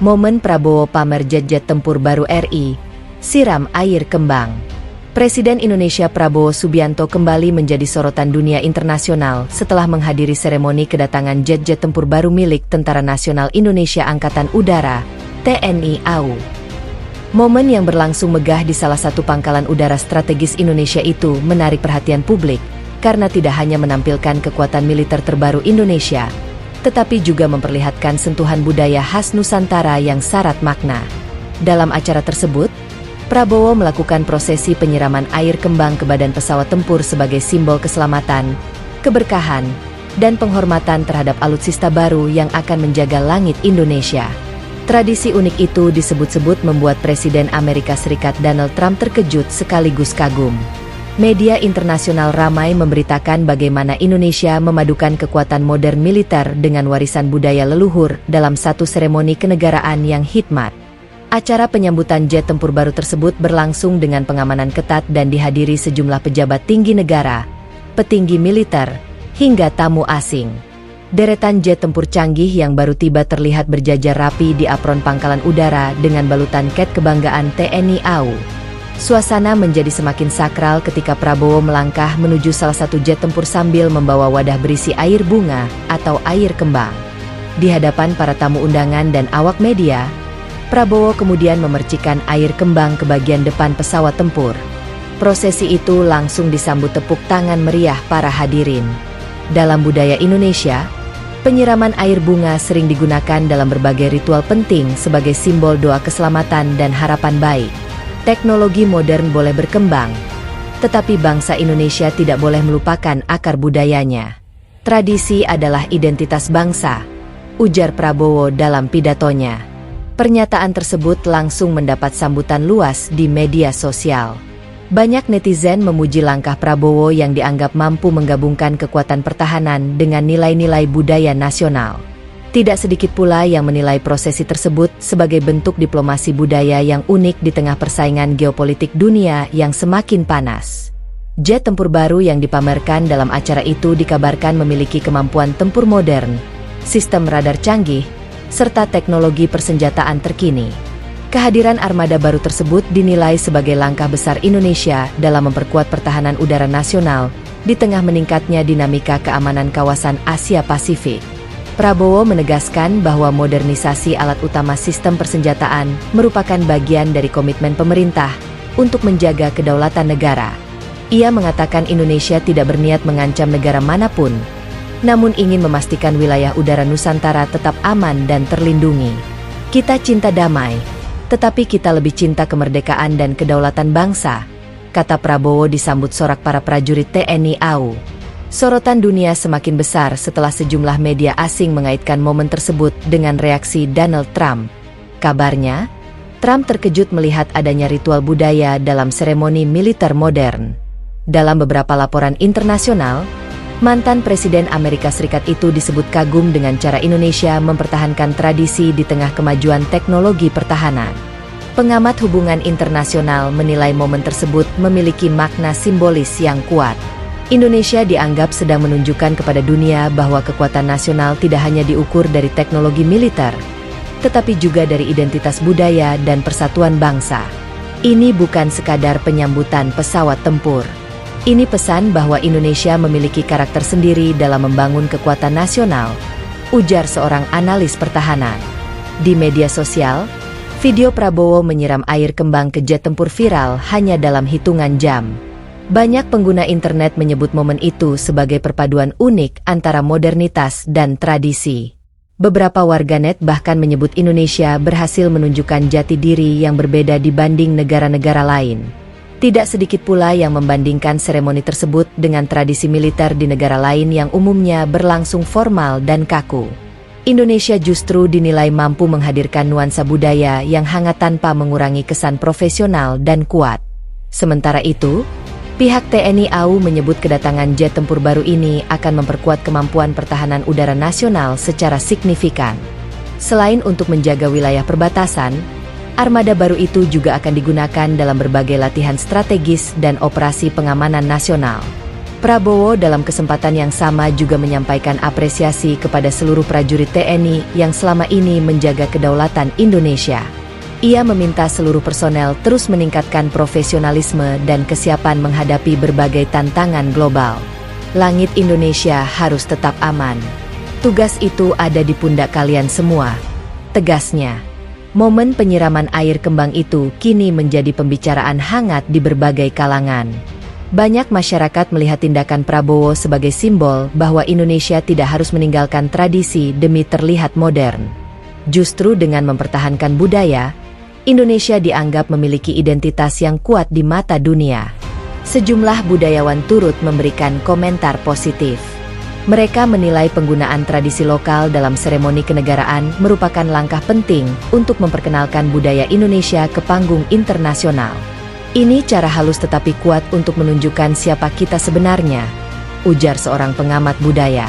Momen Prabowo pamer jet-jet tempur baru RI, siram air kembang. Presiden Indonesia Prabowo Subianto kembali menjadi sorotan dunia internasional setelah menghadiri seremoni kedatangan jet-jet tempur baru milik Tentara Nasional Indonesia Angkatan Udara, TNI AU. Momen yang berlangsung megah di salah satu pangkalan udara strategis Indonesia itu menarik perhatian publik, karena tidak hanya menampilkan kekuatan militer terbaru Indonesia, tetapi juga memperlihatkan sentuhan budaya khas Nusantara yang syarat makna. Dalam acara tersebut, Prabowo melakukan prosesi penyiraman air kembang ke badan pesawat tempur sebagai simbol keselamatan, keberkahan, dan penghormatan terhadap alutsista baru yang akan menjaga langit Indonesia. Tradisi unik itu disebut-sebut membuat Presiden Amerika Serikat Donald Trump terkejut sekaligus kagum. Media internasional ramai memberitakan bagaimana Indonesia memadukan kekuatan modern militer dengan warisan budaya leluhur dalam satu seremoni kenegaraan yang hikmat. Acara penyambutan jet tempur baru tersebut berlangsung dengan pengamanan ketat dan dihadiri sejumlah pejabat tinggi negara, petinggi militer, hingga tamu asing. Deretan jet tempur canggih yang baru tiba terlihat berjajar rapi di apron pangkalan udara dengan balutan ket kebanggaan TNI AU. Suasana menjadi semakin sakral ketika Prabowo melangkah menuju salah satu jet tempur sambil membawa wadah berisi air bunga atau air kembang. Di hadapan para tamu undangan dan awak media, Prabowo kemudian memercikan air kembang ke bagian depan pesawat tempur. Prosesi itu langsung disambut tepuk tangan meriah para hadirin. Dalam budaya Indonesia, penyiraman air bunga sering digunakan dalam berbagai ritual penting sebagai simbol doa keselamatan dan harapan baik. Teknologi modern boleh berkembang, tetapi bangsa Indonesia tidak boleh melupakan akar budayanya. Tradisi adalah identitas bangsa, ujar Prabowo dalam pidatonya. Pernyataan tersebut langsung mendapat sambutan luas di media sosial. Banyak netizen memuji langkah Prabowo yang dianggap mampu menggabungkan kekuatan pertahanan dengan nilai-nilai budaya nasional. Tidak sedikit pula yang menilai prosesi tersebut sebagai bentuk diplomasi budaya yang unik di tengah persaingan geopolitik dunia yang semakin panas. Jet tempur baru yang dipamerkan dalam acara itu dikabarkan memiliki kemampuan tempur modern, sistem radar canggih, serta teknologi persenjataan terkini. Kehadiran armada baru tersebut dinilai sebagai langkah besar Indonesia dalam memperkuat pertahanan udara nasional di tengah meningkatnya dinamika keamanan kawasan Asia Pasifik. Prabowo menegaskan bahwa modernisasi alat utama sistem persenjataan merupakan bagian dari komitmen pemerintah untuk menjaga kedaulatan negara. Ia mengatakan Indonesia tidak berniat mengancam negara manapun, namun ingin memastikan wilayah udara Nusantara tetap aman dan terlindungi. Kita cinta damai, tetapi kita lebih cinta kemerdekaan dan kedaulatan bangsa, kata Prabowo disambut sorak para prajurit TNI AU. Sorotan dunia semakin besar setelah sejumlah media asing mengaitkan momen tersebut dengan reaksi Donald Trump. Kabarnya, Trump terkejut melihat adanya ritual budaya dalam seremoni militer modern. Dalam beberapa laporan internasional, mantan Presiden Amerika Serikat itu disebut kagum dengan cara Indonesia mempertahankan tradisi di tengah kemajuan teknologi pertahanan. Pengamat hubungan internasional menilai momen tersebut memiliki makna simbolis yang kuat. Indonesia dianggap sedang menunjukkan kepada dunia bahwa kekuatan nasional tidak hanya diukur dari teknologi militer, tetapi juga dari identitas budaya dan persatuan bangsa. Ini bukan sekadar penyambutan pesawat tempur. Ini pesan bahwa Indonesia memiliki karakter sendiri dalam membangun kekuatan nasional, ujar seorang analis pertahanan. Di media sosial, video Prabowo menyiram air kembang ke jet tempur viral hanya dalam hitungan jam. Banyak pengguna internet menyebut momen itu sebagai perpaduan unik antara modernitas dan tradisi. Beberapa warganet bahkan menyebut Indonesia berhasil menunjukkan jati diri yang berbeda dibanding negara-negara lain. Tidak sedikit pula yang membandingkan seremoni tersebut dengan tradisi militer di negara lain yang umumnya berlangsung formal dan kaku. Indonesia justru dinilai mampu menghadirkan nuansa budaya yang hangat tanpa mengurangi kesan profesional dan kuat. Sementara itu, pihak TNI AU menyebut kedatangan jet tempur baru ini akan memperkuat kemampuan pertahanan udara nasional secara signifikan. Selain untuk menjaga wilayah perbatasan, armada baru itu juga akan digunakan dalam berbagai latihan strategis dan operasi pengamanan nasional. Prabowo dalam kesempatan yang sama juga menyampaikan apresiasi kepada seluruh prajurit TNI yang selama ini menjaga kedaulatan Indonesia. Ia meminta seluruh personel terus meningkatkan profesionalisme dan kesiapan menghadapi berbagai tantangan global. Langit Indonesia harus tetap aman. Tugas itu ada di pundak kalian semua, tegasnya. Momen penyiraman air kembang itu kini menjadi pembicaraan hangat di berbagai kalangan. Banyak masyarakat melihat tindakan Prabowo sebagai simbol bahwa Indonesia tidak harus meninggalkan tradisi demi terlihat modern. Justru dengan mempertahankan budaya, Indonesia dianggap memiliki identitas yang kuat di mata dunia. Sejumlah budayawan turut memberikan komentar positif. Mereka menilai penggunaan tradisi lokal dalam seremoni kenegaraan merupakan langkah penting untuk memperkenalkan budaya Indonesia ke panggung internasional. Ini cara halus tetapi kuat untuk menunjukkan siapa kita sebenarnya, ujar seorang pengamat budaya.